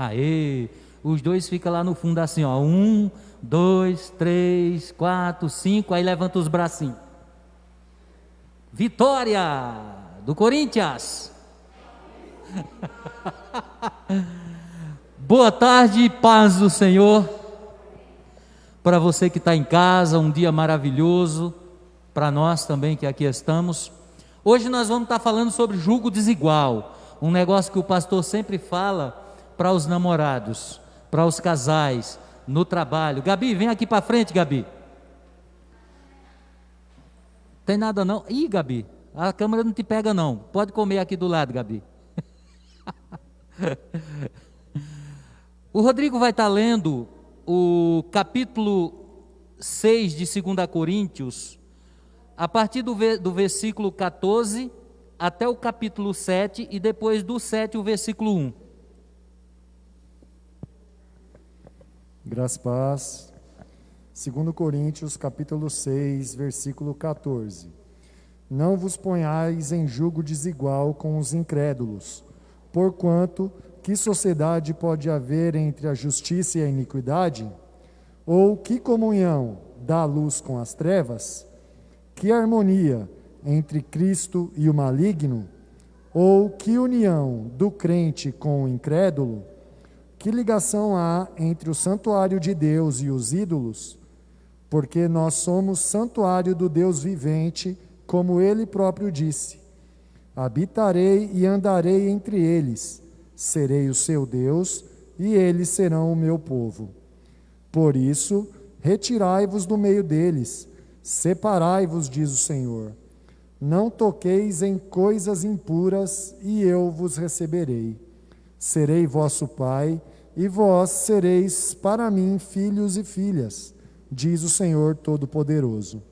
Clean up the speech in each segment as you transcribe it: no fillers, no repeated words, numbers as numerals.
Aê! Os dois ficam lá no fundo assim, ó. 1, 2, 3, 4, 5. Aí levanta os bracinhos. Vitória do Corinthians! Boa tarde, paz do Senhor. Para você que está em casa, um dia maravilhoso. Para nós também que aqui estamos. Hoje nós vamos estar falando sobre julgo desigual. Um negócio que o pastor sempre fala para os namorados, para os casais, no trabalho. Gabi, vem aqui para frente, Gabi. Tem nada não? Ih, Gabi, a câmera não te pega não. Pode comer aqui do lado, Gabi. O Rodrigo vai estar lendo o capítulo 6 de 2 Coríntios, a partir do versículo 14 até o capítulo 7 e depois do 7 o versículo 1. Graças e paz. 2 Coríntios, capítulo 6, versículo 14. Não vos ponhais em julgo desigual com os incrédulos, porquanto que sociedade pode haver entre a justiça e a iniquidade? Ou que comunhão dá a luz com as trevas? Que harmonia entre Cristo e o maligno? Ou que união do crente com o incrédulo? Que ligação há entre o santuário de Deus e os ídolos? Porque nós somos santuário do Deus vivente, como ele próprio disse: habitarei e andarei entre eles, serei o seu Deus, e eles serão o meu povo. Por isso, retirai-vos do meio deles, separai-vos, diz o Senhor. Não toqueis em coisas impuras, e eu vos receberei. Serei vosso pai, e vós sereis para mim filhos e filhas, diz o Senhor Todo-Poderoso.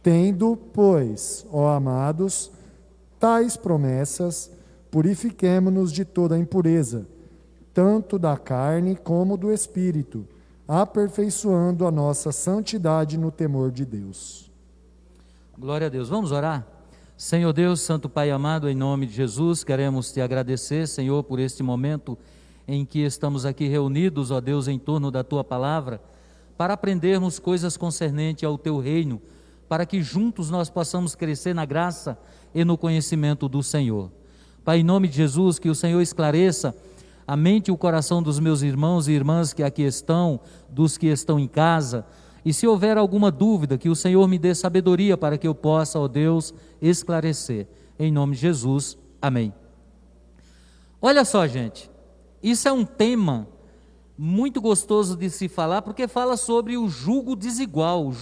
Tendo, pois, ó amados, tais promessas, purifiquemo-nos de toda a impureza, tanto da carne como do espírito, aperfeiçoando a nossa santidade no temor de Deus. Glória a Deus. Vamos orar? Senhor Deus, Santo Pai amado, em nome de Jesus, queremos te agradecer, Senhor, por este momento em que estamos aqui reunidos, ó Deus, em torno da tua palavra, para aprendermos coisas concernentes ao teu reino, para que juntos nós possamos crescer na graça e no conhecimento do Senhor. Pai, em nome de Jesus, que o Senhor esclareça a mente e o coração dos meus irmãos e irmãs que aqui estão, dos que estão em casa, e se houver alguma dúvida, que o Senhor me dê sabedoria para que eu possa, ó Deus, esclarecer. Em nome de Jesus, amém. Olha só, gente, isso é um tema muito gostoso de se falar, porque fala sobre o julgo desigual,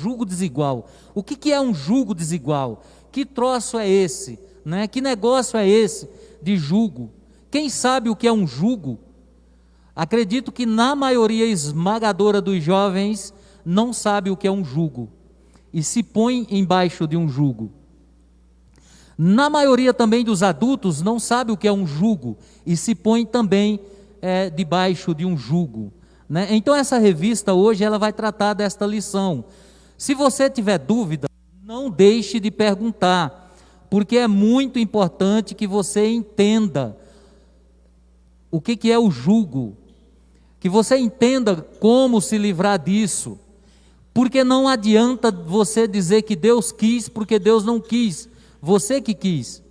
O que é um julgo desigual? Que troço é esse? Né? Que negócio é esse de julgo? Quem sabe o que é um julgo? Acredito que na maioria esmagadora dos jovens não sabe o que é um julgo e se põe embaixo de um julgo. Na maioria também dos adultos não sabe o que é um julgo e se põe também debaixo de um julgo, né? Então essa revista hoje ela vai tratar desta lição. Se você tiver dúvida, não deixe de perguntar, porque é muito importante que você entenda o que é o julgo, que você entenda como se livrar disso, porque não adianta você dizer que Deus quis, porque Deus não quis, você que quis.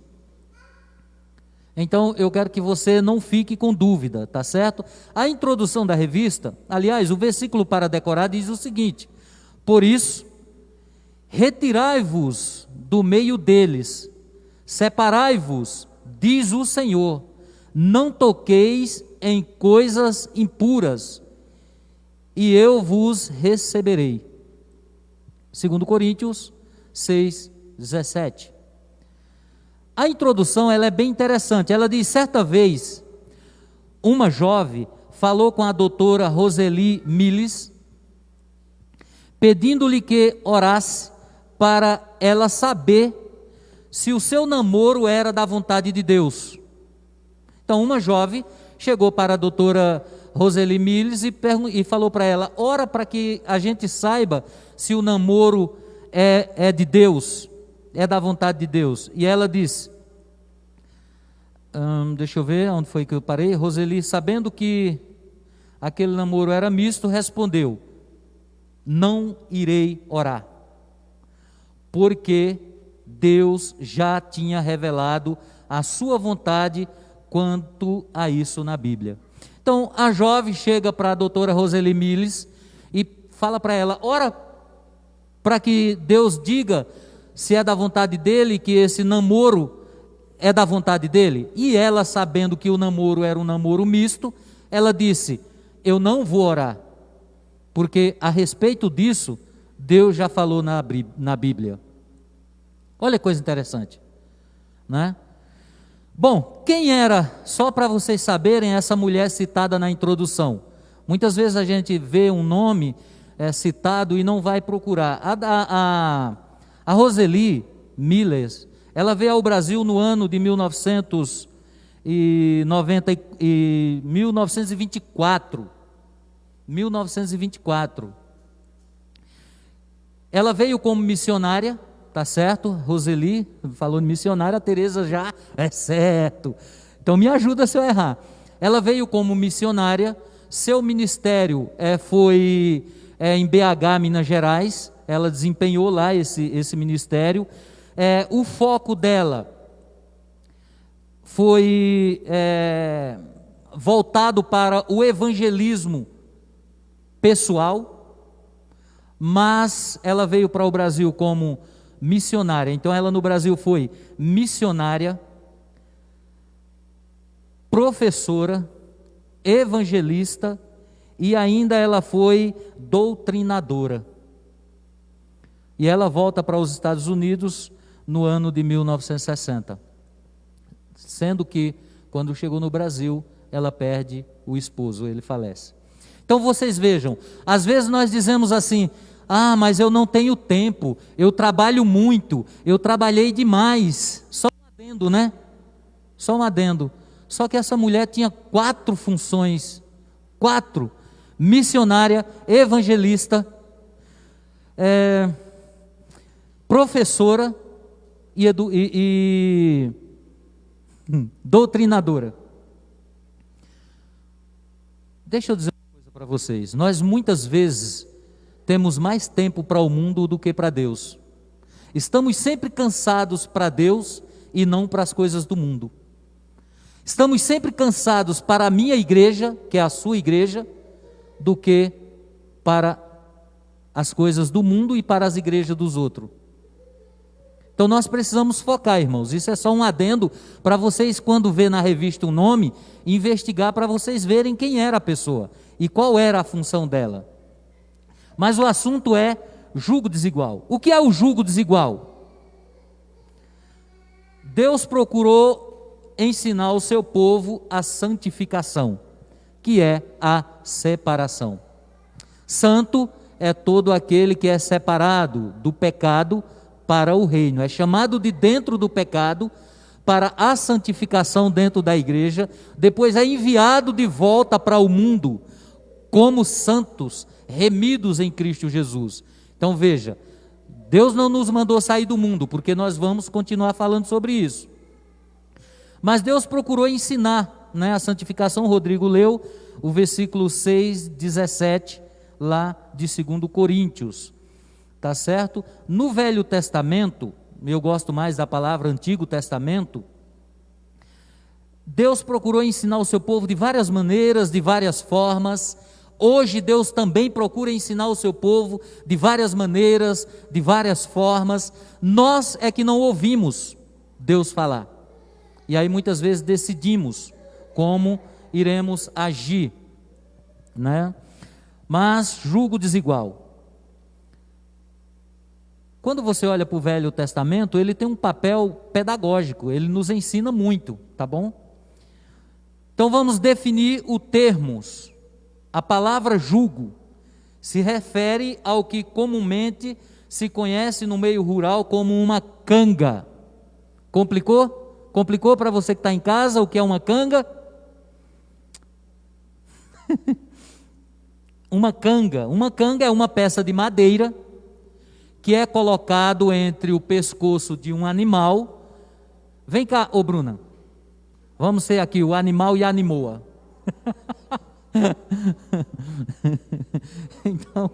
Então eu quero que você não fique com dúvida, tá certo? A introdução da revista, aliás, o versículo para decorar diz o seguinte: por isso, retirai-vos do meio deles, separai-vos, diz o Senhor, não toqueis em coisas impuras, e eu vos receberei. 2 Coríntios 6, 17. A introdução ela é bem interessante. Ela diz: certa vez, uma jovem falou com a doutora Roseli Miles, pedindo-lhe que orasse para ela saber se o seu namoro era da vontade de Deus. Então uma jovem chegou para a doutora Roseli Miles e falou para ela: ora para que a gente saiba se o namoro é de Deus, é da vontade de Deus. E ela disse, deixa eu ver onde foi que eu parei. Roseli, sabendo que aquele namoro era misto, respondeu: não irei orar, porque Deus já tinha revelado a sua vontade quanto a isso na Bíblia. Então a jovem chega para a doutora Roseli Miles e fala para ela: ora para que Deus diga se é da vontade dele, que esse namoro é da vontade dele. E ela, sabendo que o namoro era um namoro misto, ela disse: eu não vou orar, porque a respeito disso Deus já falou na Bíblia. Olha que coisa interessante, né? Bom, quem era, só para vocês saberem, essa mulher citada na introdução? Muitas vezes a gente vê um nome citado e não vai procurar. A Roseli Miles, ela veio ao Brasil no ano de 1924. Ela veio como missionária, tá certo? Roseli falou de missionária, a Tereza já é certo. Então me ajuda se eu errar. Ela veio como missionária, seu ministério foi em BH, Minas Gerais. Ela desempenhou lá esse ministério. O foco dela foi voltado para o evangelismo pessoal, mas ela veio para o Brasil como missionária. Então ela no Brasil foi missionária, professora, evangelista e ainda ela foi doutrinadora. E ela volta para os Estados Unidos no ano de 1960, sendo que quando chegou no Brasil ela perde o esposo, ele falece. Então vocês vejam, às vezes nós dizemos assim: ah, mas eu não tenho tempo, eu trabalho muito, eu trabalhei demais. Só um adendo, né? Só um adendo. Só que essa mulher tinha 4 funções, 4: missionária, evangelista, professora e doutrinadora. Deixa eu dizer uma coisa para vocês: nós muitas vezes temos mais tempo para o mundo do que para Deus. Estamos sempre cansados para Deus e não para as coisas do mundo. Estamos sempre cansados para a minha igreja, que é a sua igreja, do que para as coisas do mundo e para as igrejas dos outros. Então nós precisamos focar, irmãos. Isso é só um adendo para vocês, quando vê na revista um nome, investigar para vocês verem quem era a pessoa e qual era a função dela. Mas o assunto é jugo desigual. O que é o jugo desigual? Deus procurou ensinar ao seu povo a santificação, que é a separação. Santo é todo aquele que é separado do pecado para o reino, é chamado de dentro do pecado para a santificação dentro da igreja, depois é enviado de volta para o mundo como santos, remidos em Cristo Jesus. Então veja, Deus não nos mandou sair do mundo, porque nós vamos continuar falando sobre isso. Mas Deus procurou ensinar, né, a santificação. Rodrigo leu o versículo 6, 17, lá de 2 Coríntios, tá certo? No Velho Testamento, eu gosto mais da palavra Antigo Testamento, Deus procurou ensinar o seu povo de várias maneiras, de várias formas. Hoje Deus também procura ensinar o seu povo de várias maneiras, de várias formas. Nós é que não ouvimos Deus falar. E aí muitas vezes decidimos como iremos agir, né? Mas jugo desigual. Quando você olha para o Velho Testamento, ele tem um papel pedagógico, ele nos ensina muito, tá bom? Então vamos definir os termos. A palavra jugo se refere ao que comumente se conhece no meio rural como uma canga. Complicou? Complicou para você que está em casa o que é uma canga? Uma canga é uma peça de madeira que é colocado entre o pescoço de um animal. Vem cá, ô Bruna, vamos ser aqui o animal e a animoa. Então,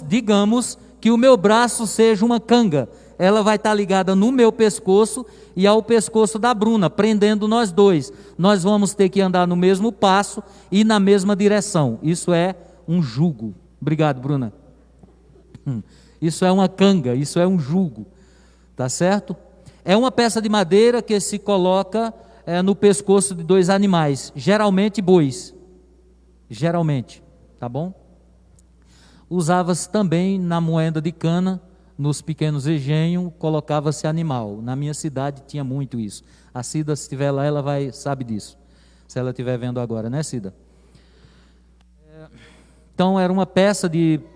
digamos que o meu braço seja uma canga. Ela vai estar ligada no meu pescoço e ao pescoço da Bruna, prendendo nós dois. Nós vamos ter que andar no mesmo passo e na mesma direção. Isso é um jugo. Obrigado, Bruna. Isso é uma canga, isso é um jugo. Tá certo? É uma peça de madeira que se coloca no pescoço de dois animais, geralmente bois. Geralmente, tá bom? Usava-se também na moenda de cana, nos pequenos engenhos, colocava-se animal. Na minha cidade tinha muito isso. A Cida, se estiver lá, ela sabe disso. Se ela estiver vendo agora, né, Cida? Então era uma peça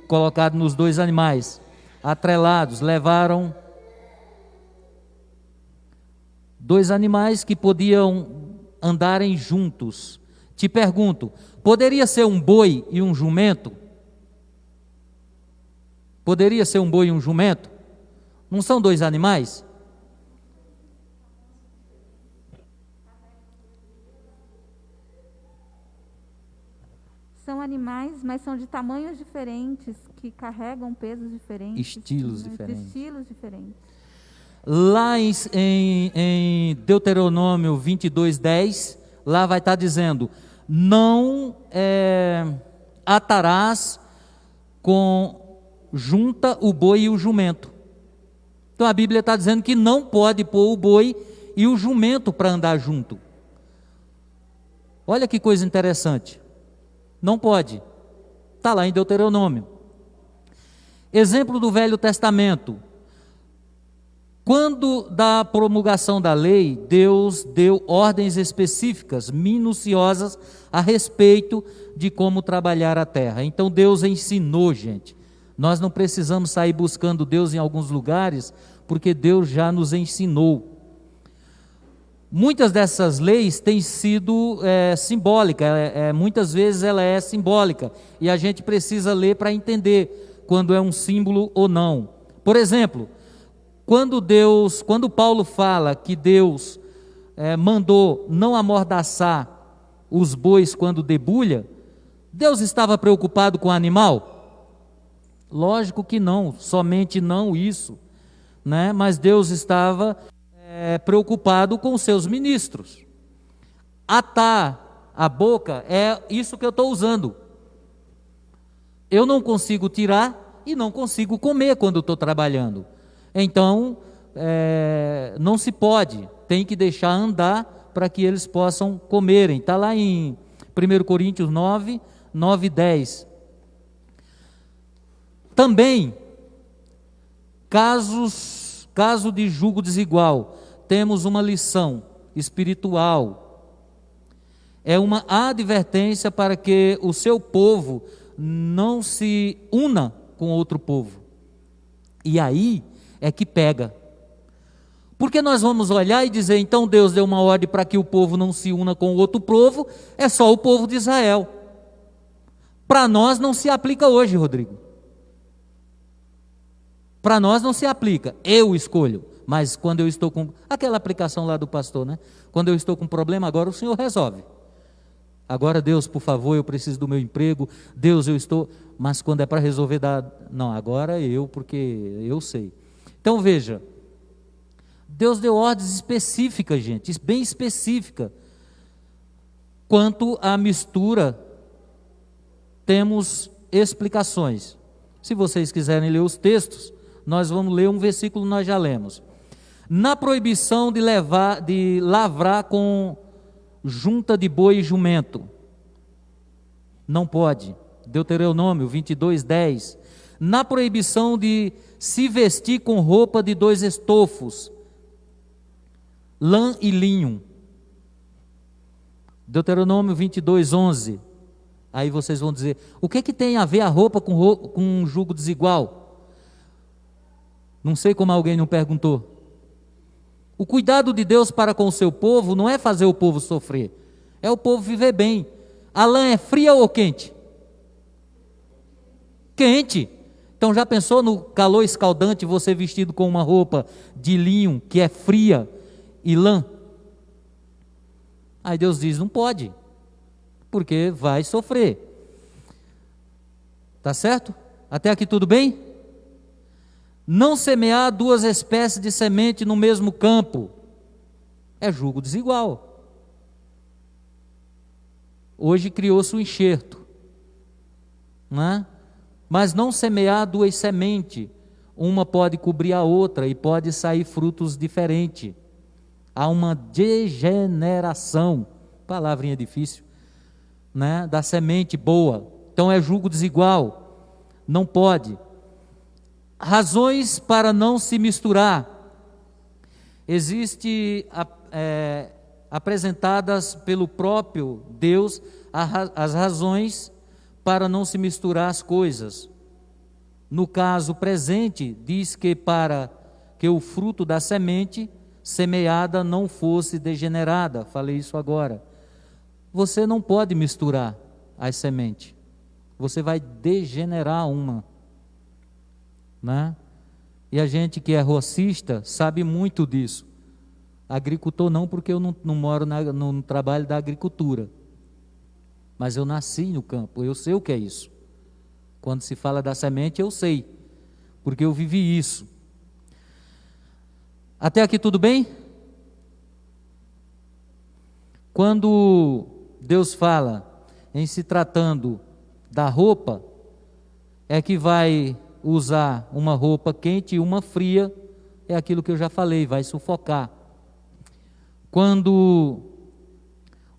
colocada nos dois animais, atrelados, levaram dois animais que podiam andarem juntos. Te pergunto, poderia ser um boi e um jumento? Poderia ser um boi e um jumento? Não são dois animais? São animais, mas são de tamanhos diferentes, que carregam pesos diferentes. Estilos diferentes. Estilos diferentes. Lá em Deuteronômio 22:10, lá vai estar dizendo: não atarás junta o boi e o jumento. Então a Bíblia está dizendo que não pode pôr o boi e o jumento para andar junto. Olha que coisa interessante. Não pode. Está lá em Deuteronômio. Exemplo do Velho Testamento. Quando da promulgação da lei, Deus deu ordens específicas, minuciosas, a respeito de como trabalhar a terra. Então Deus ensinou, gente. Nós não precisamos sair buscando Deus em alguns lugares, porque Deus já nos ensinou. Muitas dessas leis têm sido simbólicas, muitas vezes ela é simbólica, e a gente precisa ler para entender quando é um símbolo ou não. Por exemplo, quando Paulo fala que Deus mandou não amordaçar os bois quando debulha, Deus estava preocupado com o animal? Lógico que não, somente não isso, né? Mas Deus estava preocupado com os seus ministros. Atar a boca é isso que eu estou usando. Eu não consigo tirar e não consigo comer quando estou trabalhando. Então, não se pode, tem que deixar andar para que eles possam comerem. Está lá em 1 Coríntios 9, 9 e 10. Também, caso de jugo desigual, temos uma lição espiritual. É uma advertência para que o seu povo não se una com outro povo. E aí é que pega. Porque nós vamos olhar e dizer, então Deus deu uma ordem para que o povo não se una com o outro povo, é só o povo de Israel. Para nós não se aplica hoje, Rodrigo. Para nós não se aplica, eu escolho. Mas quando eu estou com... aquela aplicação lá do pastor, né? Quando eu estou com problema, agora o Senhor resolve. Agora, Deus, por favor, eu preciso do meu emprego. Deus, eu estou... Mas quando é para resolver, não, agora porque eu sei. Então veja, Deus deu ordens específicas, gente, bem específica. Quanto à mistura, temos explicações. Se vocês quiserem ler os textos, nós vamos ler um versículo, nós já lemos. Na proibição de lavrar com junta de boi e jumento, não pode. Deuteronômio 22:10. Na proibição de se vestir com roupa de dois estofos, lã e linho. Deuteronômio 22:11. Aí vocês vão dizer, o que tem a ver a roupa com um jugo desigual? Não sei como alguém não perguntou. O cuidado de Deus para com o seu povo não é fazer o povo sofrer, é o povo viver bem. A lã é fria ou quente? Quente. Então já pensou no calor escaldante, você vestido com uma roupa de linho que é fria e lã? Aí Deus diz: não pode, porque vai sofrer. Tá certo? Até aqui tudo bem? Não semear duas espécies de semente no mesmo campo é julgo desigual. Hoje criou-se um enxerto, né? Mas não semear duas sementes, uma pode cobrir a outra e pode sair frutos diferentes. Há uma degeneração, palavrinha difícil, né? Da semente boa. Então é julgo desigual, não pode. Razões para não se misturar. Existe apresentadas pelo próprio Deus as razões para não se misturar as coisas. No caso presente, diz que para que o fruto da semente semeada não fosse degenerada. Falei isso agora. Você não pode misturar as sementes. Você vai degenerar uma, né? E a gente que é rocista sabe muito disso. Agricultor não, porque eu não moro no trabalho da agricultura, mas eu nasci no campo, eu sei o que é isso. Quando se fala da semente, eu sei, porque eu vivi isso. Até aqui tudo bem? Quando Deus fala em se tratando da roupa, é que vai usar uma roupa quente e uma fria, é aquilo que eu já falei, vai sufocar. Quando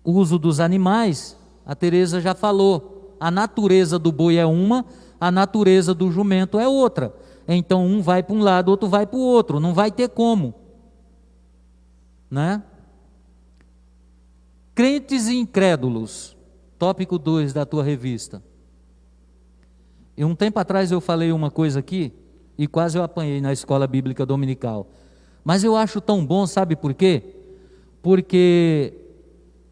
o uso dos animais, a Teresa já falou, a natureza do boi é uma, a natureza do jumento é outra. Então um vai para um lado, outro vai para o outro, não vai ter como, né? Crentes e incrédulos, tópico 2 da tua revista. E um tempo atrás eu falei uma coisa aqui, e quase eu apanhei na escola bíblica dominical. Mas eu acho tão bom, sabe por quê? Porque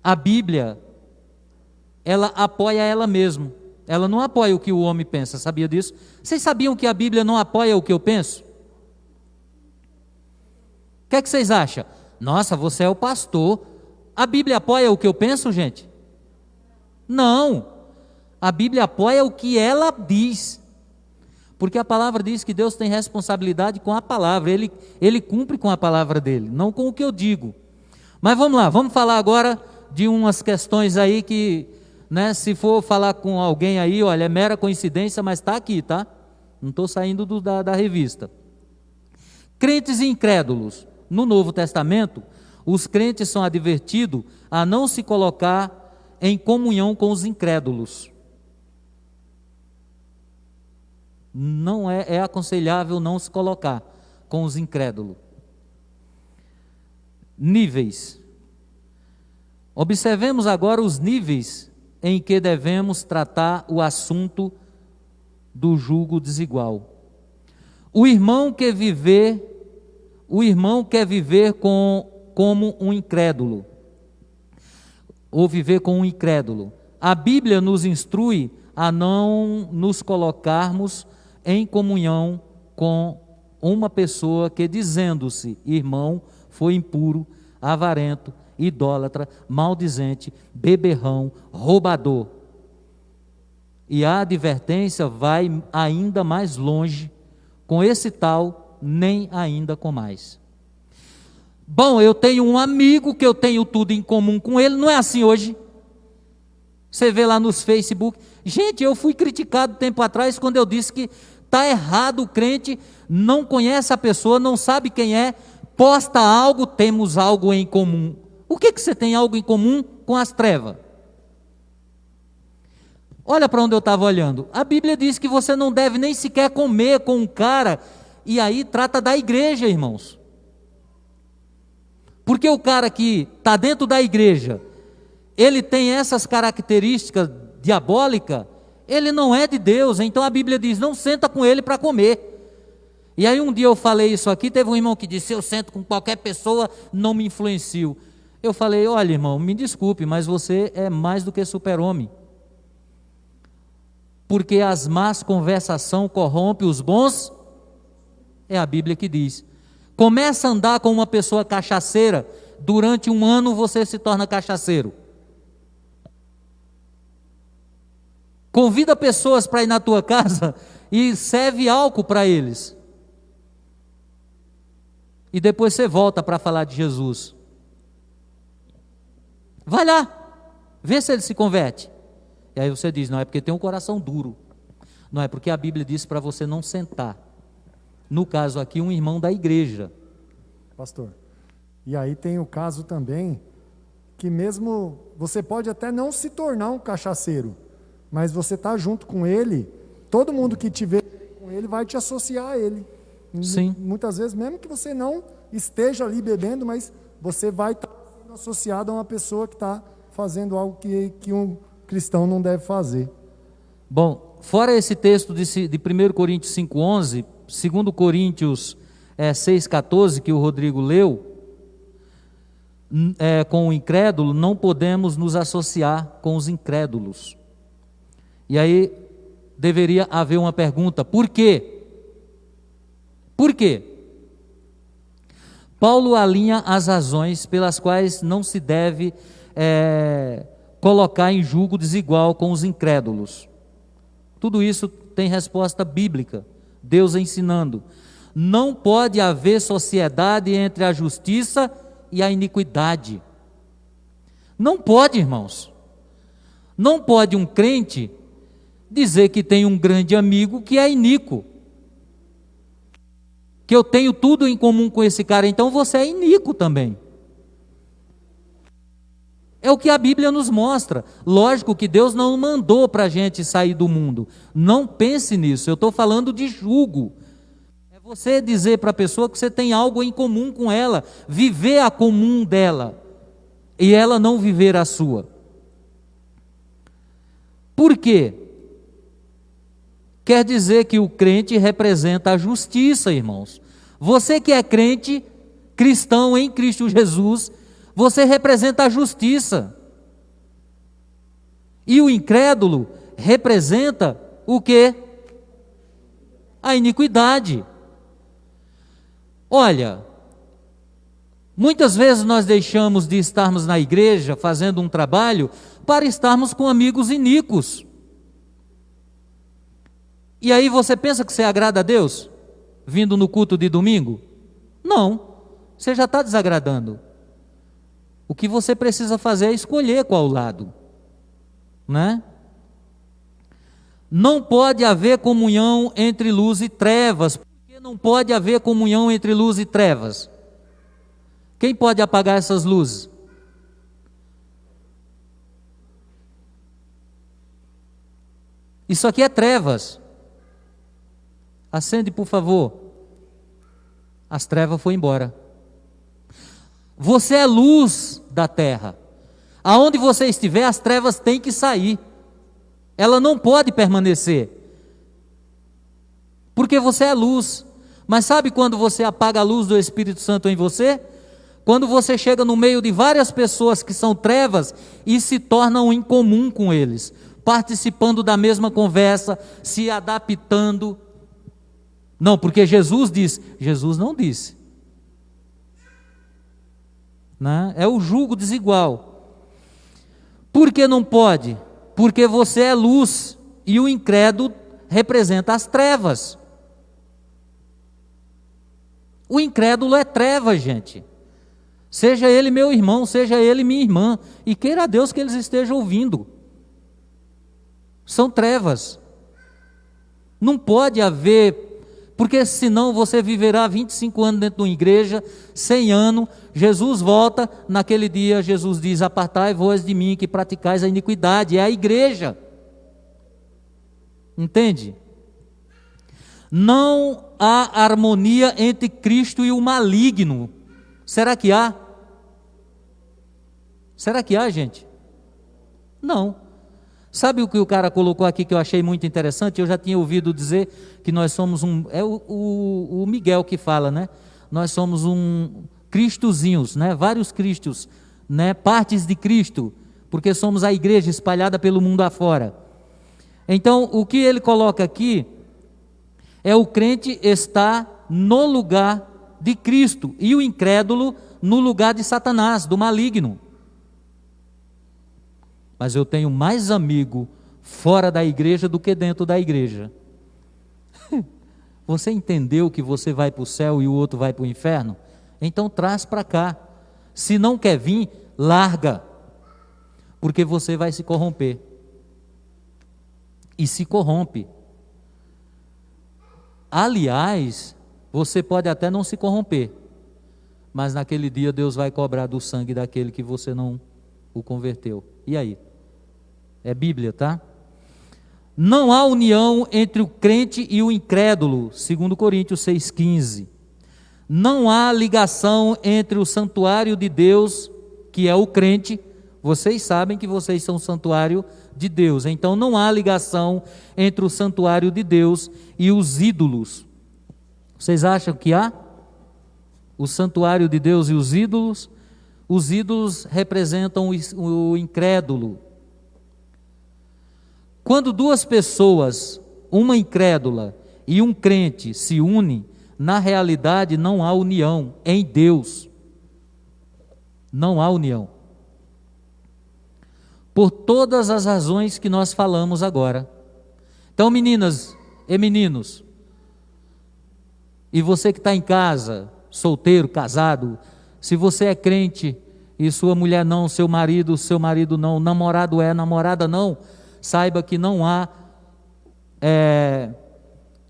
a Bíblia, ela apoia ela mesma. Ela não apoia o que o homem pensa, sabia disso? Vocês sabiam que a Bíblia não apoia o que eu penso? O que é que vocês acham? Nossa, você é o pastor. A Bíblia apoia o que eu penso, gente? Não. A Bíblia apoia o que ela diz, porque a palavra diz que Deus tem responsabilidade com a palavra, Ele cumpre com a palavra dele, não com o que eu digo. Mas vamos lá, vamos falar agora de umas questões aí que, né, se for falar com alguém aí, olha, é mera coincidência, mas está aqui, tá? Não estou saindo da revista. Crentes e incrédulos. No Novo Testamento, os crentes são advertidos a não se colocar em comunhão com os incrédulos. Não é aconselhável não se colocar com os incrédulos. Níveis. Observemos agora os níveis em que devemos tratar o assunto do julgo desigual. O irmão quer viver como um incrédulo, ou viver com um incrédulo. A Bíblia nos instrui a não nos colocarmos em comunhão com uma pessoa que, dizendo-se irmão, foi impuro, avarento, idólatra, maldizente, beberrão, roubador. E a advertência vai ainda mais longe, com esse tal, nem ainda com mais. Bom, eu tenho um amigo que eu tenho tudo em comum com ele, não é assim hoje? Você vê lá nos Facebook. Gente, eu fui criticado tempo atrás quando eu disse que está errado o crente, não conhece a pessoa, não sabe quem é, posta algo, temos algo em comum. O que você tem algo em comum com as trevas? Olha para onde eu estava olhando. A Bíblia diz que você não deve nem sequer comer com um cara, e aí trata da igreja, irmãos. Porque o cara que está dentro da igreja, ele tem essas características diabólicas, ele não é de Deus. Então a Bíblia diz, não senta com ele para comer. E aí um dia eu falei isso aqui, teve um irmão que disse, eu sento com qualquer pessoa, não me influencio. Eu falei, olha irmão, me desculpe, mas você é mais do que super-homem. Porque as más conversação corrompem os bons, é a Bíblia que diz. Começa a andar com uma pessoa cachaceira, durante um ano você se torna cachaceiro. Convida pessoas para ir na tua casa e serve álcool para eles. E depois você volta para falar de Jesus. Vai lá, vê se ele se converte. E aí você diz, não é porque tem um coração duro. Não, é porque a Bíblia diz para você não sentar. No caso aqui, um irmão da igreja. Pastor, e aí tem o caso também, que mesmo, você pode até não se tornar um cachaceiro, mas você está junto com ele, todo mundo que te vê com ele vai te associar a ele. Sim. Muitas vezes, mesmo que você não esteja ali bebendo, mas você vai estar sendo associado a uma pessoa que está fazendo algo que um cristão não deve fazer. Bom, fora esse texto de 1 Coríntios 5,11, 2 Coríntios 6,14, que o Rodrigo leu, com o incrédulo, não podemos nos associar com os incrédulos. E aí deveria haver uma pergunta: por quê? Por quê? Paulo alinha as razões pelas quais não se deve colocar em julgo desigual com os incrédulos. Tudo isso tem resposta bíblica, Deus ensinando. Não pode haver sociedade entre a justiça e a iniquidade. Não pode, irmãos. Não pode um crente dizer que tem um grande amigo que é iníquo, que eu tenho tudo em comum com esse cara, então você é iníquo também. É o que a Bíblia nos mostra. Lógico que Deus não mandou para a gente sair do mundo. Não pense nisso, eu estou falando de julgo. É você dizer para a pessoa que você tem algo em comum com ela, viver a comum dela, e ela não viver a sua. Por quê? Quer dizer que o crente representa a justiça, irmãos. Você que é crente, cristão em Cristo Jesus, você representa a justiça. E o incrédulo representa o quê? A iniquidade. Olha, muitas vezes nós deixamos de estarmos na igreja fazendo um trabalho para estarmos com amigos iníquos. E aí você pensa que você agrada a Deus, vindo no culto de domingo? Não, você já está desagradando. O que você precisa fazer é escolher qual lado, né? Não pode haver comunhão entre luz e trevas. Por que não pode haver comunhão entre luz e trevas? Quem pode apagar essas luzes? Isso aqui é trevas. Acende, por favor. As trevas foram embora. Você é luz da terra. Aonde você estiver, as trevas têm que sair. Ela não pode permanecer. Porque você é luz. Mas sabe quando você apaga a luz do Espírito Santo em você? Quando você chega no meio de várias pessoas que são trevas e se tornam em comum com eles, participando da mesma conversa, se adaptando. Não, porque Jesus diz, Jesus não disse. Né? É o julgo desigual. Por que não pode? Porque você é luz e o incrédulo representa as trevas. O incrédulo é treva, gente. Seja ele meu irmão, seja ele minha irmã, e queira Deus que eles estejam ouvindo. São trevas. Não pode haver, porque senão você viverá 25 anos dentro de uma igreja, 100 anos, Jesus volta, naquele dia Jesus diz, apartai-vos de mim que praticais a iniquidade, é a igreja. Entende? Não há harmonia entre Cristo e o maligno. Será que há? Será que há, gente? Não. Sabe o que o cara colocou aqui que eu achei muito interessante? Eu já tinha ouvido dizer que nós somos é o Miguel que fala, né? Nós somos cristozinhos, né? Vários cristos, né? Partes de Cristo, porque somos a igreja espalhada pelo mundo afora. Então, o que ele coloca aqui é o crente estar no lugar de Cristo e o incrédulo no lugar de Satanás, do maligno. Mas eu tenho mais amigo fora da igreja do que dentro da igreja. Você entendeu que você vai para o céu e o outro vai para o inferno? Então traz para cá. Se não quer vir, larga, porque você vai se corromper. E se corrompe. Aliás, você pode até não se corromper, mas naquele dia Deus vai cobrar do sangue daquele que você não o converteu. E aí? É Bíblia, tá? Não há união entre o crente e o incrédulo, segundo Coríntios 6,15. Não há ligação entre o santuário de Deus, que é o crente. Vocês sabem que vocês são o santuário de Deus. Então não há ligação entre o santuário de Deus e os ídolos. Vocês acham que há? O santuário de Deus e os ídolos? Os ídolos representam o incrédulo. Quando duas pessoas, uma incrédula e um crente, se unem, na realidade não há união em Deus. Não há união. Por todas as razões que nós falamos agora. Então, meninas e meninos, e você que está em casa, solteiro, casado, se você é crente e sua mulher não, seu marido não, namorado é, namorada não, saiba que não há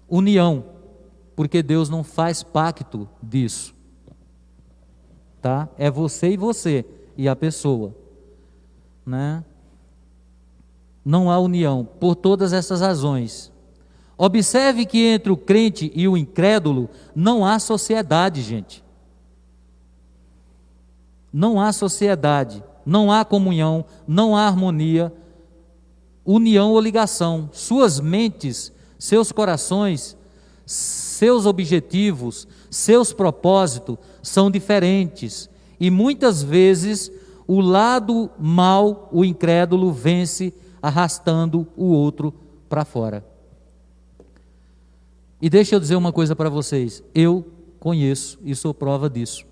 união, porque Deus não faz pacto disso, tá? É você e a pessoa, né? Não há união, por todas essas razões. Observe que entre o crente e o incrédulo não há sociedade, gente. Não há sociedade, não há comunhão, não há harmonia, união ou ligação. Suas mentes, seus corações, seus objetivos, seus propósitos são diferentes. E muitas vezes o lado mal, o incrédulo, vence arrastando o outro para fora. E deixa eu dizer uma coisa para vocês, eu conheço e sou prova disso.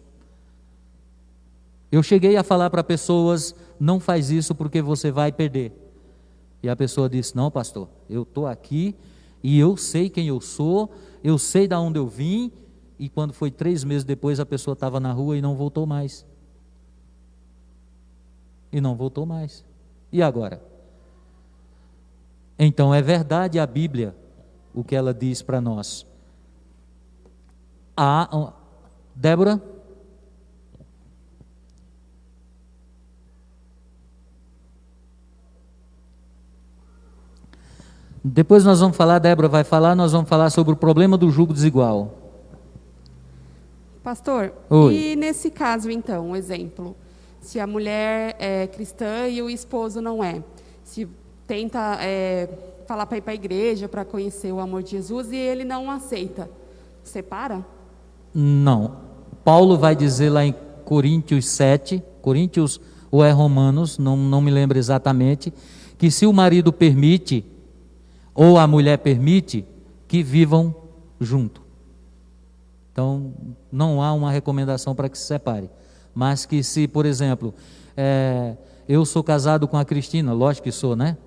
Eu cheguei a falar para pessoas, não faz isso porque você vai perder. E a pessoa disse, não pastor, eu estou aqui e eu sei quem eu sou, eu sei de onde eu vim. E quando foi 3 meses depois a pessoa estava na rua e não voltou mais. E não voltou mais. E agora? Então é verdade a Bíblia, o que ela diz para nós. Débora? Depois nós vamos falar, Débora vai falar, nós vamos falar sobre o problema do jugo desigual. Pastor, Oi. E nesse caso então, um exemplo, se a mulher é cristã e o esposo não é, se tenta falar para ir para a igreja, para conhecer o amor de Jesus e ele não aceita, separa? Não, Paulo vai dizer lá em Coríntios 7, Coríntios ou é Romanos, não me lembro exatamente, que se o marido permite, ou a mulher permite, que vivam junto. Então, não há uma recomendação para que se separe. Mas que se, por exemplo, eu sou casado com a Cristina, lógico que sou, né?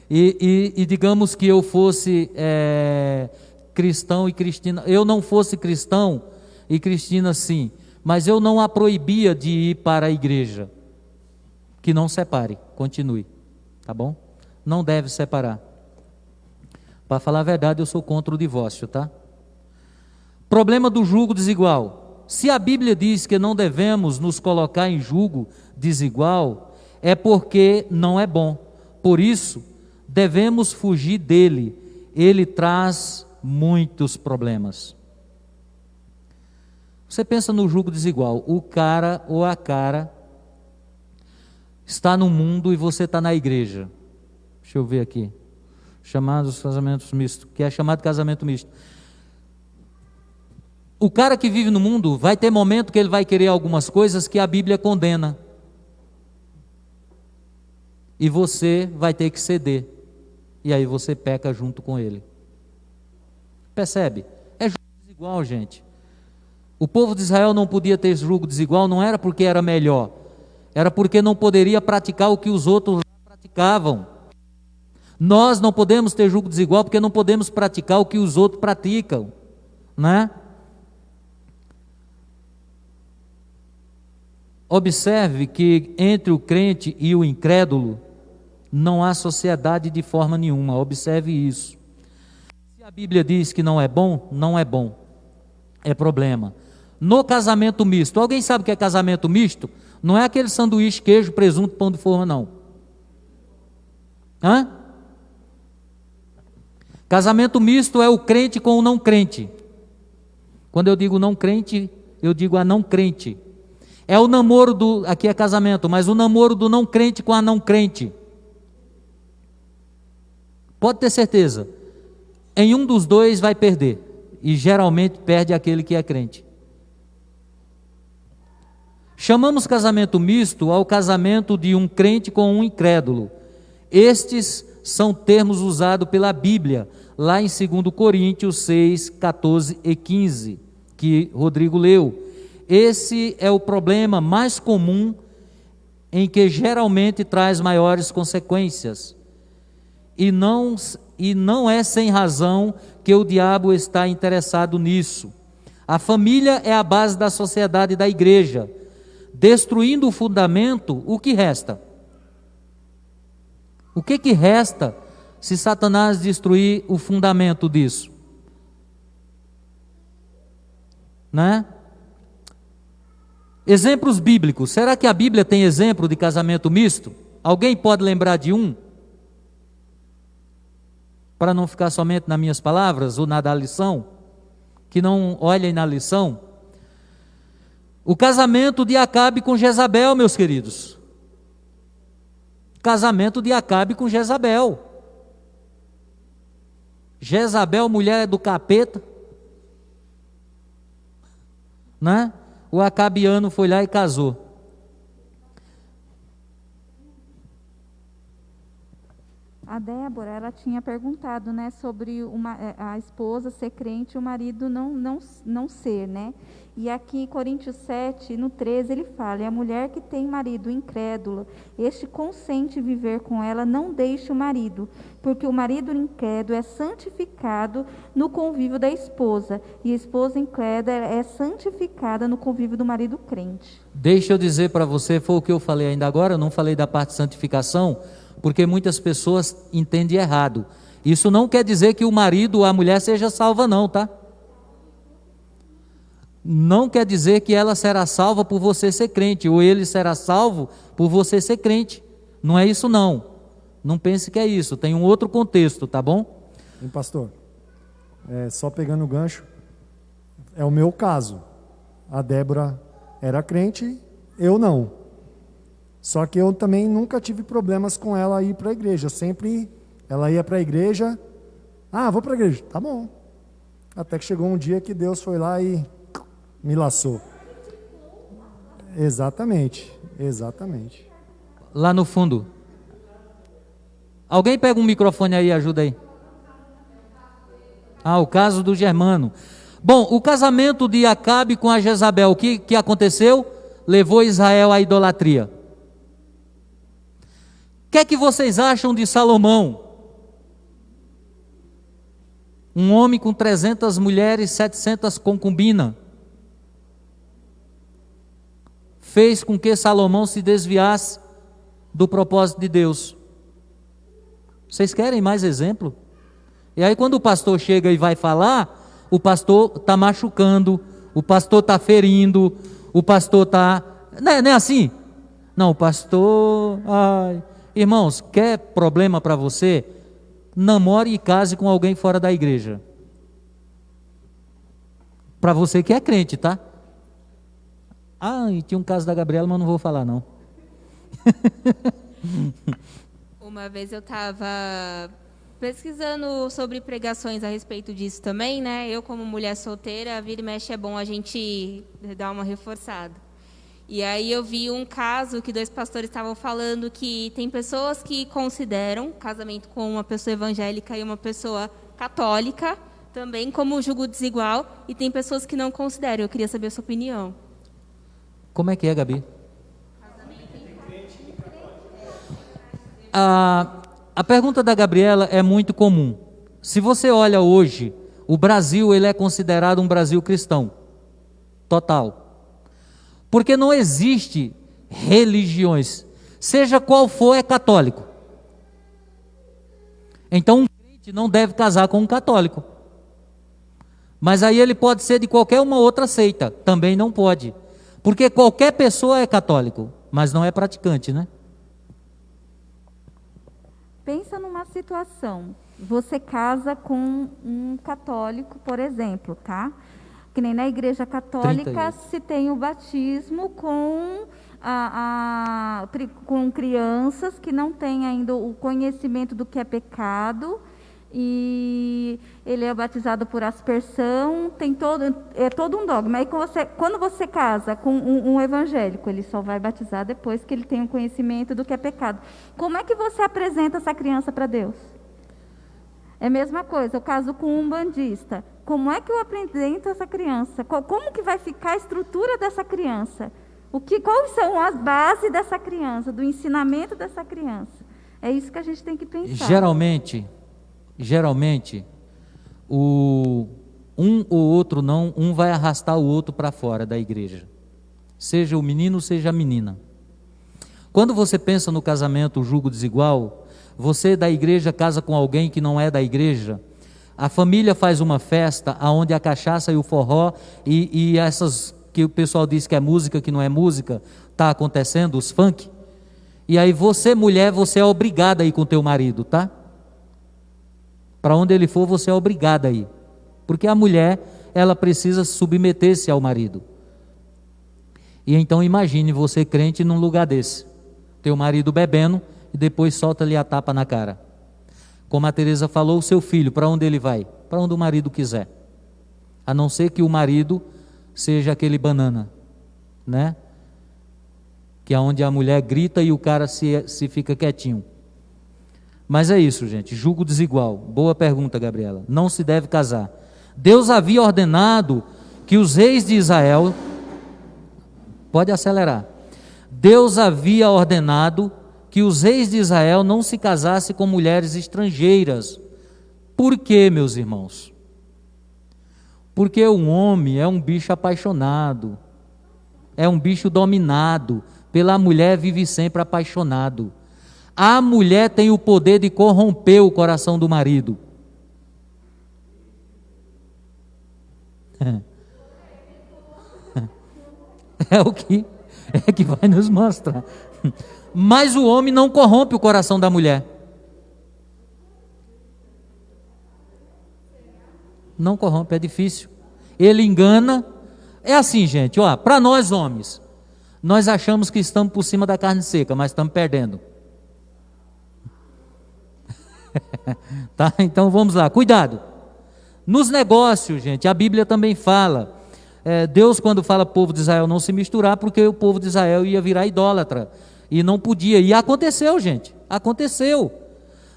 e digamos que eu fosse cristão e Cristina, eu não fosse cristão e Cristina sim, mas eu não a proibia de ir para a igreja. Que não separe, continue, tá bom? Não deve separar. Para falar a verdade, eu sou contra o divórcio, tá? Problema do jugo desigual. Se a Bíblia diz que não devemos nos colocar em jugo desigual, é porque não é bom. Por isso, devemos fugir dele. Ele traz muitos problemas. Você pensa no jugo desigual. O cara ou a cara está no mundo e você está na igreja. Deixa eu ver aqui. Chamados casamentos mistos, que é chamado casamento misto. O cara que vive no mundo vai ter momento que ele vai querer algumas coisas que a Bíblia condena. E você vai ter que ceder. E aí você peca junto com ele. Percebe? É jugo desigual, gente. O povo de Israel não podia ter julgo desigual, não era porque era melhor, era porque não poderia praticar o que os outros praticavam. Nós não podemos ter julgo desigual porque não podemos praticar o que os outros praticam, né? Observe que entre o crente e o incrédulo não há sociedade de forma nenhuma. Observe isso. Se a Bíblia diz que não é bom, não é bom. É problema. No casamento misto, alguém sabe o que é casamento misto? Não é aquele sanduíche, queijo, presunto, pão de forma, não. Hã? Casamento misto é o crente com o não crente. Quando eu digo não crente, eu digo a não crente. É o namoro do, aqui é casamento, mas o namoro do não crente com a não crente. Pode ter certeza, em um dos dois vai perder, e geralmente perde aquele que é crente. Chamamos casamento misto ao casamento de um crente com um incrédulo. Estes são termos usados pela Bíblia, lá em 2 Coríntios 6, 14 e 15, que Rodrigo leu. Esse é o problema mais comum, em que geralmente traz maiores consequências. E não é sem razão que o diabo está interessado nisso. A família é a base da sociedade e da igreja. Destruindo o fundamento, o que resta? O que resta se Satanás destruir o fundamento disso? Né? Exemplos bíblicos. Será que a Bíblia tem exemplo de casamento misto? Alguém pode lembrar de um? Para não ficar somente nas minhas palavras ou na da lição, que não olhem na lição. O casamento de Acabe com Jezabel, meus queridos. Casamento de Acabe com Jezabel. Jezabel, mulher do capeta, né? O acabiano foi lá e casou. A Débora, ela tinha perguntado, né, sobre a esposa ser crente e o marido não ser, né? E aqui em Coríntios 7, no 13, ele fala: e a mulher que tem marido incrédulo, este consente viver com ela, não deixe o marido, porque o marido incrédulo é santificado no convívio da esposa, e a esposa incrédula é santificada no convívio do marido crente. Deixa eu dizer para você, foi o que eu falei ainda agora, eu não falei da parte de santificação, porque muitas pessoas entendem errado. Isso não quer dizer que o marido ou a mulher seja salva não, tá? Não quer dizer que ela será salva por você ser crente, ou ele será salvo por você ser crente. Não é isso não. Não pense que é isso, tem um outro contexto, tá bom? E pastor, só pegando o gancho, é o meu caso. A Débora era crente, eu não. Só que eu também nunca tive problemas com ela ir para a igreja. Sempre ela ia para a igreja. Ah, vou para a igreja. Tá bom. Até que chegou um dia que Deus foi lá e me laçou. Exatamente. Exatamente. Lá no fundo. Alguém pega um microfone aí e ajuda aí. Ah, o caso do Germano. Bom, o casamento de Acabe com a Jezabel, o que aconteceu? Levou Israel à idolatria. O que é que vocês acham de Salomão? Um homem com 300 mulheres, 700 concubinas. Fez com que Salomão se desviasse do propósito de Deus. Vocês querem mais exemplo? E aí quando o pastor chega e vai falar, o pastor está machucando, o pastor está ferindo, o pastor está... Não é assim? Não, o pastor... Ai... Irmãos, quer problema para você? Namore e case com alguém fora da igreja. Para você que é crente, tá? Ah, e tinha um caso da Gabriela, mas não vou falar não. Uma vez eu estava pesquisando sobre pregações a respeito disso também, né? Eu, como mulher solteira, vira e mexe é bom a gente dar uma reforçada. E aí eu vi um caso que 2 pastores estavam falando que tem pessoas que consideram casamento com uma pessoa evangélica e uma pessoa católica também como julgo desigual, e tem pessoas que não consideram. Eu queria saber a sua opinião. Como é que é, Gabi? A pergunta da Gabriela é muito comum. Se você olha hoje, o Brasil ele é considerado um Brasil cristão, total. Porque não existe religiões, seja qual for, é católico. Então um crente não deve casar com um católico. Mas aí ele pode ser de qualquer uma outra seita, também não pode. Porque qualquer pessoa é católico, mas não é praticante, né? Pensa numa situação, você casa com um católico, por exemplo, tá? Que nem na igreja católica 38. se tem o batismo com com crianças que não têm ainda o conhecimento do que é pecado, e ele é batizado por aspersão, é todo um dogma. Aí quando você casa com um evangélico, ele só vai batizar depois que ele tem o conhecimento do que é pecado. Como é que você apresenta essa criança para Deus? É a mesma coisa, eu caso com um bandista. Como é que eu apresento essa criança? Como que vai ficar a estrutura dessa criança? Quais são as bases dessa criança, do ensinamento dessa criança? É isso que a gente tem que pensar. Geralmente, um ou outro não, um vai arrastar o outro para fora da igreja. Seja o menino, seja a menina. Quando você pensa no casamento, o julgo desigual, você da igreja casa com alguém que não é da igreja, a família faz uma festa onde a cachaça e o forró e essas que o pessoal diz que é música, que não é música, está acontecendo, os funk. E aí você, mulher, você é obrigada a ir com teu marido, tá? Para onde ele for, você é obrigada a ir. Porque a mulher, ela precisa submeter-se ao marido. E então imagine você crente num lugar desse. Teu marido bebendo e depois solta-lhe a tapa na cara. Como a Teresa falou, o seu filho, para onde ele vai? Para onde o marido quiser. A não ser que o marido seja aquele banana, né? Que é onde a mulher grita e o cara se fica quietinho. Mas é isso, gente, julgo desigual. Boa pergunta, Gabriela. Não se deve casar. Deus havia ordenado que os reis de Israel... Pode acelerar. Deus havia ordenado que os reis de Israel não se casassem com mulheres estrangeiras. Por quê, meus irmãos? Porque um homem é um bicho apaixonado, é um bicho dominado, pela mulher vive sempre apaixonado. A mulher tem o poder de corromper o coração do marido. É o que vai nos mostrar. Mas o homem não corrompe o coração da mulher. Não corrompe, é difícil. Ele engana. É assim, gente, ó, para nós homens, nós achamos que estamos por cima da carne seca, mas estamos perdendo. Tá? Então vamos lá, cuidado. Nos negócios, gente, a Bíblia também fala. Deus, quando fala povo de Israel não se misturar, porque o povo de Israel ia virar idólatra. E não podia. E aconteceu, gente. Aconteceu.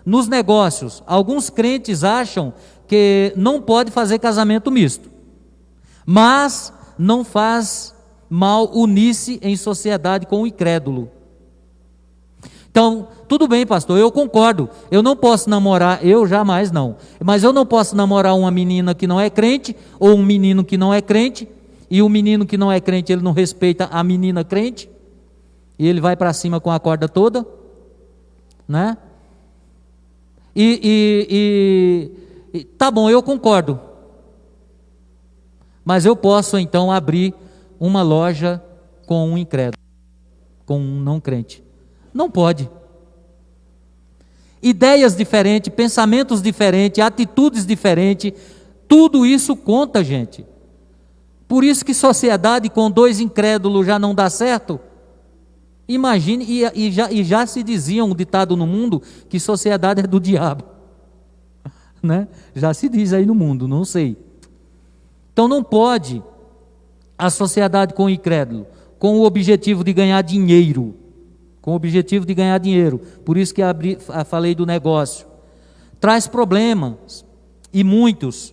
Nos negócios, alguns crentes acham que não pode fazer casamento misto. Mas não faz mal unir-se em sociedade com o incrédulo. Então, tudo bem, pastor, eu concordo. Eu não posso namorar, eu jamais não. Mas eu não posso namorar uma menina que não é crente, ou um menino que não é crente, e o menino que não é crente, ele não respeita a menina crente, e ele vai para cima com a corda toda, né? Tá bom, eu concordo. Mas eu posso então abrir uma loja com um incrédulo, com um não crente. Não pode. Ideias diferentes, pensamentos diferentes, atitudes diferentes, tudo isso conta, gente. Por isso que sociedade com dois incrédulos já não dá certo. Imagine, e já se dizia um ditado no mundo que sociedade é do diabo. Né? Já se diz aí no mundo, não sei. Então não pode a sociedade com o incrédulo, com o objetivo de ganhar dinheiro. Com o objetivo de ganhar dinheiro. Por isso que falei do negócio. Traz problemas, e muitos.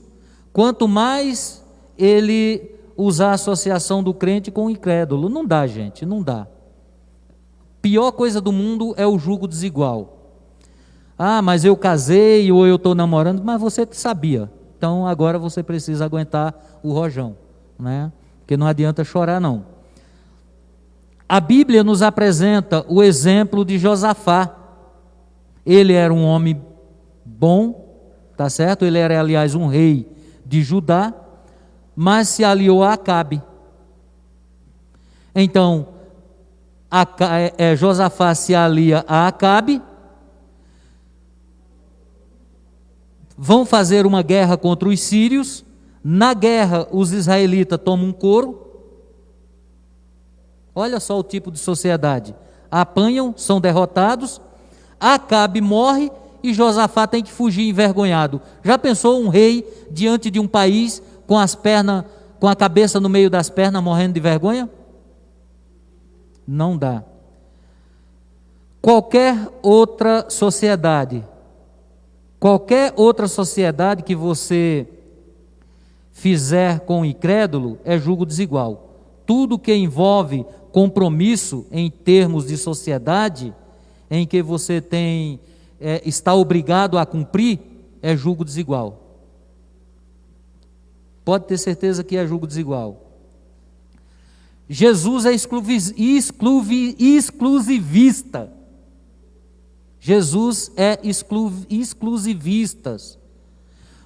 quanto mais ele usar a associação do crente com o incrédulo. Não dá, gente, não dá. Pior coisa do mundo é o julgo desigual. Ah, mas eu casei ou eu estou namorando, mas você sabia. Então agora você precisa aguentar o rojão, né? Porque não adianta chorar, não. A Bíblia nos apresenta o exemplo de Josafá. Ele era um homem bom, tá certo? Ele era, aliás, um rei de Judá, mas se aliou a Acabe. Então, Josafá se alia a Acabe, vão fazer uma guerra contra os sírios. Na guerra, os israelitas tomam um couro. Olha só o tipo de sociedade. Apanham, são derrotados, Acabe morre e Josafá tem que fugir envergonhado. Já pensou um rei diante de um país com as pernas, com a cabeça no meio das pernas, morrendo de vergonha? Não dá. Qualquer outra sociedade que você fizer com o incrédulo é julgo desigual. Tudo que envolve compromisso em termos de sociedade, em que você está obrigado a cumprir, é julgo desigual. Pode ter certeza que é julgo desigual. Jesus é exclusivista. Jesus é exclusivista.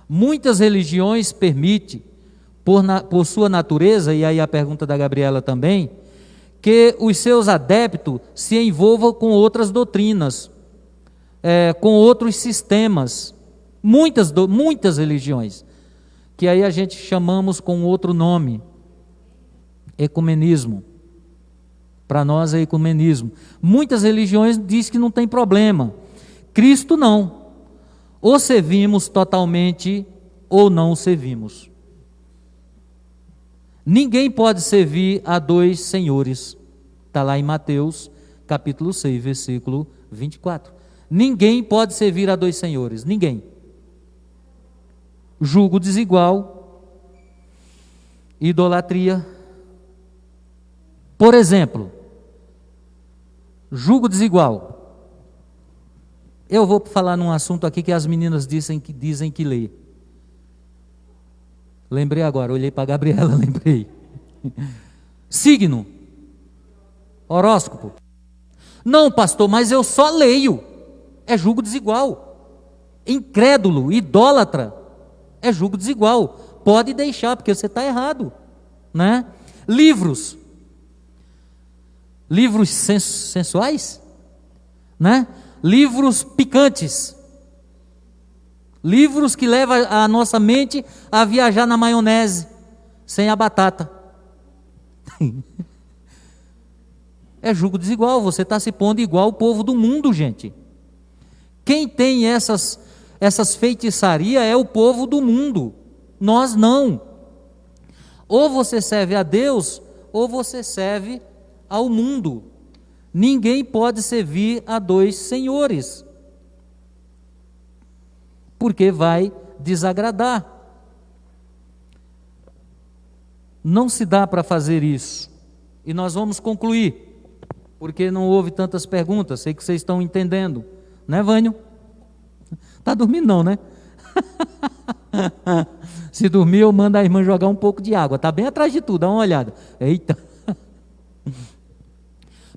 Muitas religiões permitem, por sua natureza, e aí a pergunta da Gabriela também, que os seus adeptos se envolvam com outras doutrinas, com outros sistemas. Muitas religiões, que aí a gente chamamos com outro nome, ecumenismo. Para nós é ecumenismo. Muitas religiões dizem que não tem problema. Cristo não. Ou servimos totalmente ou não servimos. Ninguém pode servir a dois senhores. Está lá em Mateus, capítulo 6, versículo 24. Ninguém pode servir a dois senhores. Ninguém. Julgo desigual. Idolatria. Por exemplo, julgo desigual. Eu vou falar num assunto aqui que as meninas dizem que lê. Lembrei agora, olhei para a Gabriela, lembrei. Signo. Horóscopo. Não, pastor, mas eu só leio. É julgo desigual. Incrédulo, idólatra, é julgo desigual. Pode deixar, porque você está errado, né? Livros sensuais, né? Livros picantes, livros que levam a nossa mente a viajar na maionese, sem a batata. É julgo desigual, você está se pondo igual o povo do mundo, gente. Quem tem essas feitiçarias é o povo do mundo, nós não. Ou você serve a Deus, ou você serve ao mundo. Ninguém pode servir a dois senhores, porque vai desagradar. Não se dá para fazer isso. E nós vamos concluir, porque não houve tantas perguntas, sei que vocês estão entendendo, né, Vânio? Está dormindo não, né? Se dormir, eu mando a irmã jogar um pouco de água, está bem atrás de tudo, dá uma olhada. Eita!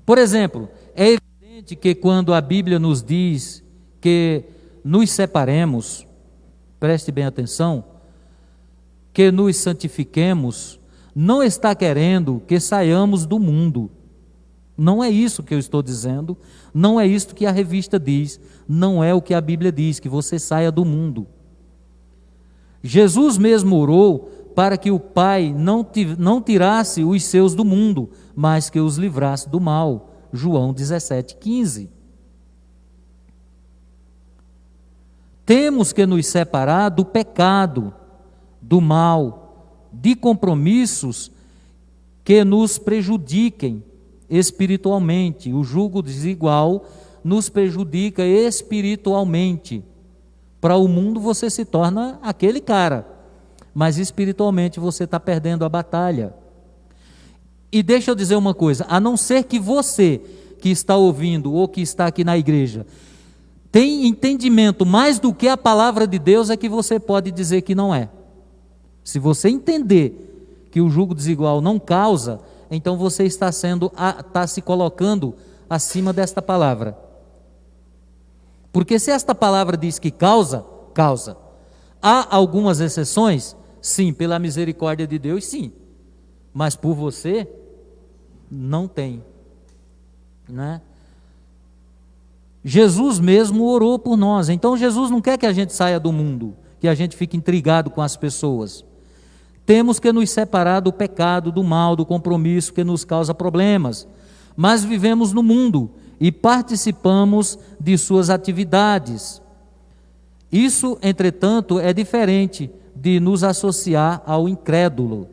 Por exemplo, é evidente que quando a Bíblia nos diz que nos separemos, preste bem atenção, que nos santifiquemos, não está querendo que saiamos do mundo. Não é isso que eu estou dizendo, não é isso que a revista diz, não é o que a Bíblia diz, que você saia do mundo. Jesus mesmo orou para que o Pai não tirasse os seus do mundo, mas que os livrasse do mal. João 17,15. Temos que nos separar do pecado, do mal, de compromissos que nos prejudiquem espiritualmente. O julgo desigual nos prejudica espiritualmente. Para o mundo você se torna aquele cara. mas espiritualmente você está perdendo a batalha. E deixa eu dizer uma coisa, a não ser que você que está ouvindo ou que está aqui na igreja tem entendimento mais do que a palavra de Deus, é que você pode dizer que não é. Se você entender que o jugo desigual não causa, então você está se colocando acima desta palavra. Porque se esta palavra diz que causa, causa. Há algumas exceções? Sim, pela misericórdia de Deus, sim. Mas por você, não tem. Né? Jesus mesmo orou por nós. Então Jesus não quer que a gente saia do mundo, que a gente fique intrigado com as pessoas. Temos que nos separar do pecado, do mal, do compromisso que nos causa problemas. Mas vivemos no mundo e participamos de suas atividades. Isso, entretanto, é diferente de nos associar ao incrédulo.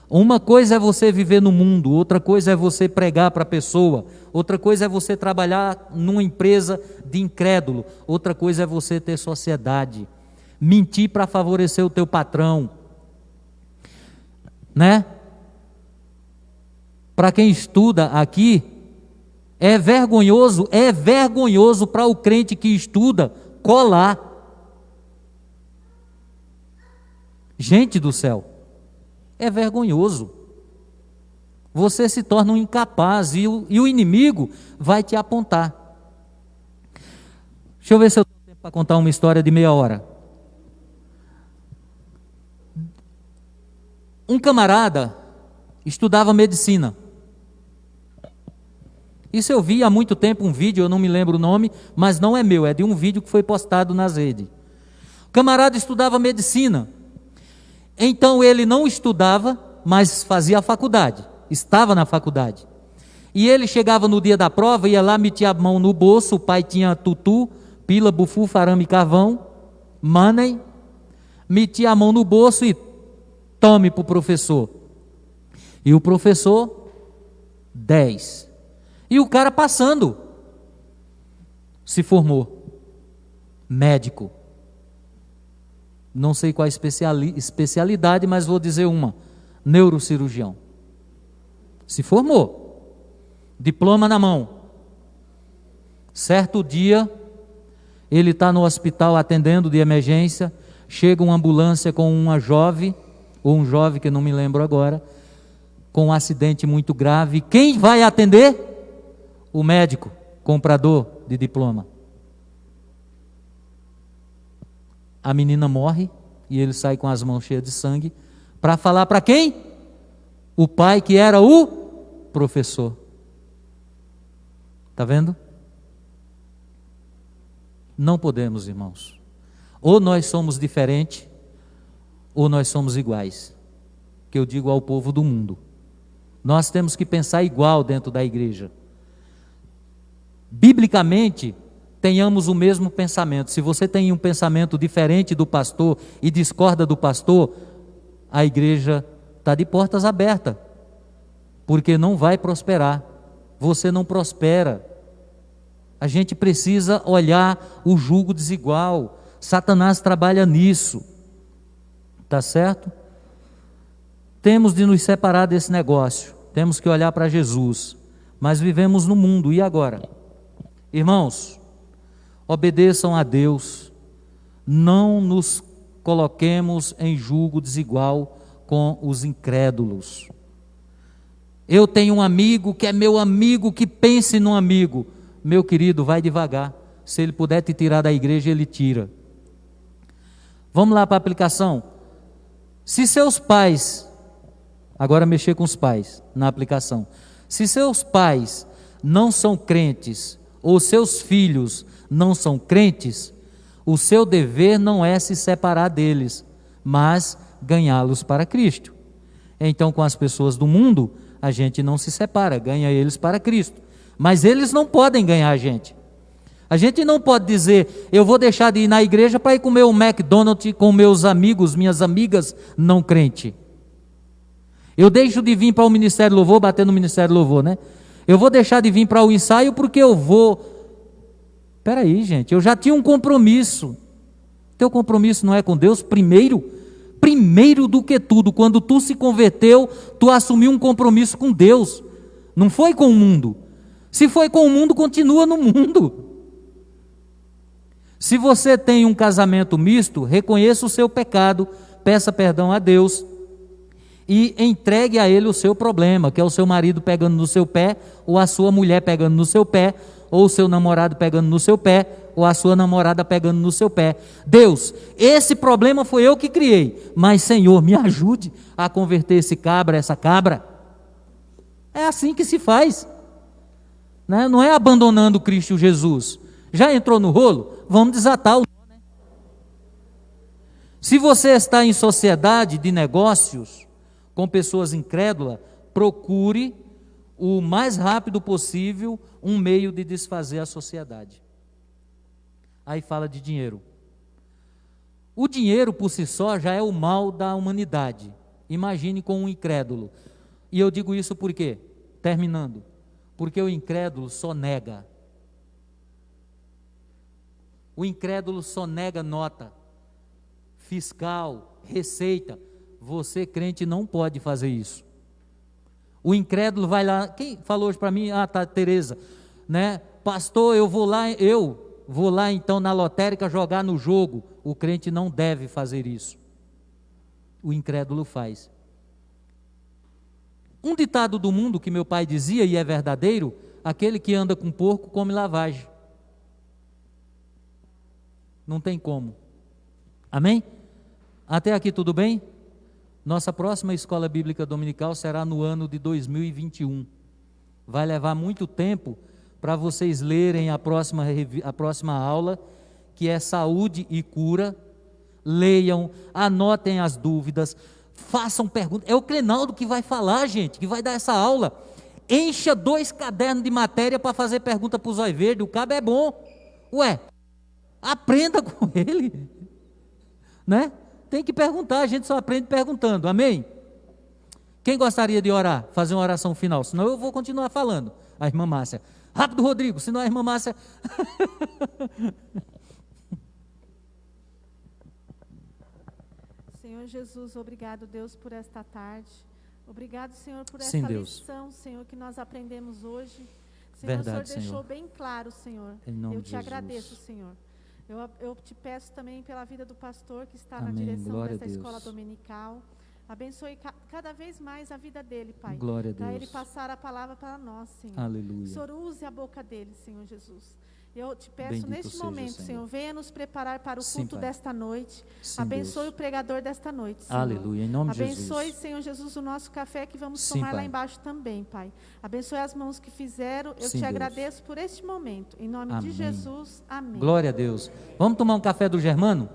Uma coisa é você viver no mundo, outra coisa é você pregar para a pessoa, outra coisa é você trabalhar numa empresa de incrédulo, outra coisa é você ter sociedade, mentir para favorecer o teu patrão, né? Para quem estuda aqui, é vergonhoso para o crente que estuda colar. Gente do céu, é vergonhoso. Você se torna um incapaz e o inimigo vai te apontar. Deixa eu ver se eu tenho tempo para contar uma história de meia hora. Um camarada estudava medicina. Isso eu vi há muito tempo um vídeo, eu não me lembro o nome, mas não é meu, é de um vídeo que foi postado nas redes. O camarada estudava medicina. Então ele não estudava, mas fazia a faculdade, estava na faculdade. E ele chegava no dia da prova, ia lá, metia a mão no bolso, o pai tinha tutu, pila, bufu, farame, carvão, money, metia a mão no bolso e tome para o professor. E o professor, 10. E o cara passando, se formou, médico. Não sei qual a especialidade, mas vou dizer uma, neurocirurgião. Se formou, diploma na mão. Certo dia, ele está no hospital atendendo de emergência, chega uma ambulância com uma jovem, ou um jovem que não me lembro agora, com um acidente muito grave. Quem vai atender? O médico, comprador de diploma. A menina morre e ele sai com as mãos cheias de sangue para falar para quem? O pai que era o professor. Está vendo? Não podemos, irmãos. Ou nós somos diferentes, ou nós somos iguais. Que eu digo ao povo do mundo. Nós temos que pensar igual dentro da igreja. Biblicamente, tenhamos o mesmo pensamento. Se você tem um pensamento diferente do pastor e discorda do pastor, a igreja está de portas abertas, porque não vai prosperar. Você não prospera. A gente precisa olhar o jugo desigual. Satanás trabalha nisso. Tá certo? Temos de nos separar desse negócio. Temos que olhar para Jesus. Mas vivemos no mundo, e agora? Irmãos, obedeçam a Deus, não nos coloquemos em julgo desigual com os incrédulos. Eu tenho um amigo que é meu amigo, que pense no amigo. Meu querido, vai devagar. Se ele puder te tirar da igreja, ele tira. Vamos lá para a aplicação. Se seus pais, agora mexer com os pais na aplicação. Se seus pais não são crentes, ou seus filhos não são crentes, o seu dever não é se separar deles, mas ganhá-los para Cristo. Então, com as pessoas do mundo, a gente não se separa, ganha eles para Cristo. Mas eles não podem ganhar a gente. A gente não pode dizer, eu vou deixar de ir na igreja para ir comer um McDonald's com meus amigos, minhas amigas não crentes. Eu deixo de vir para o Ministério Louvor, bater no Ministério Louvor, né? Eu vou deixar de vir para o ensaio porque eu vou... Espera aí, gente, eu já tinha um compromisso. Teu compromisso não é com Deus primeiro? primeiro do que tudo, quando tu se converteu, tu assumiu um compromisso com Deus. Não foi com o mundo. Se foi com o mundo, continua no mundo. Se você tem um casamento misto, reconheça o seu pecado, peça perdão a Deus e entregue a Ele o seu problema, que é o seu marido pegando no seu pé, ou a sua mulher pegando no seu pé, ou o seu namorado pegando no seu pé, ou a sua namorada pegando no seu pé. Deus, esse problema foi eu que criei, mas Senhor, me ajude a converter esse cabra, essa cabra. É assim que se faz, né? Não é abandonando Cristo Jesus. Já entrou no rolo? Vamos desatar o nó, né? Se você está em sociedade de negócios com pessoas incrédulas, procure o mais rápido possível um meio de desfazer a sociedade. Aí fala de dinheiro. O dinheiro por si só já é o mal da humanidade. Imagine com um incrédulo. E eu digo isso por quê? Terminando. Porque o incrédulo só nega. O incrédulo só nega nota fiscal, receita. Você, crente, não pode fazer isso. O incrédulo vai lá. Quem falou hoje para mim? Ah, tá, Tereza, né? Pastor, eu vou lá então na lotérica jogar no jogo. O crente não deve fazer isso. O incrédulo faz. Um ditado do mundo que meu pai dizia, e é verdadeiro: aquele que anda com porco come lavagem. Não tem como. Amém? Até aqui tudo bem? Nossa próxima escola bíblica dominical será no ano de 2021. Vai levar muito tempo para vocês lerem a próxima aula, que é saúde e cura. Leiam, anotem as dúvidas, façam perguntas. É o Clenaldo que vai falar, gente, que vai dar essa aula. Encha 2 cadernos de matéria para fazer pergunta para o Zóio Verde. O cabo é bom. Ué, aprenda com ele, né? Tem que perguntar, a gente só aprende perguntando, amém? Quem gostaria de orar, fazer uma oração final? Senão eu vou continuar falando. A irmã Márcia. Rápido, Rodrigo, senão a irmã Márcia... Senhor Jesus, obrigado, Deus, por esta tarde. Obrigado, Senhor, por esta Sim, Deus. lição, Senhor, que nós aprendemos hoje. Senhor, Verdade, o Senhor deixou Senhor. bem claro, Senhor. Em nome Eu de te Jesus. agradeço, Senhor. Eu te peço também pela vida do pastor que está Amém. na direção Glória desta a Deus. escola dominical. Abençoe cada vez mais a vida dele, Pai. Glória a Para ele Deus. passar a palavra para nós, Senhor. Aleluia. O Senhor use a boca dele, Senhor Jesus. Eu te peço Bendito neste seja, momento, Senhor. Senhor, venha nos preparar para o Sim, culto Pai. desta noite. Sim, Abençoe Deus. o pregador desta noite, Senhor. Aleluia, em nome de Abençoe, Jesus. Senhor Jesus, o nosso café que vamos Sim, tomar lá Pai. embaixo também, Pai. Abençoe as mãos que fizeram. Eu Sim, te Deus. agradeço por este momento. Em nome Amém. de Jesus, amém. Glória a Deus. Vamos tomar um café do Germano?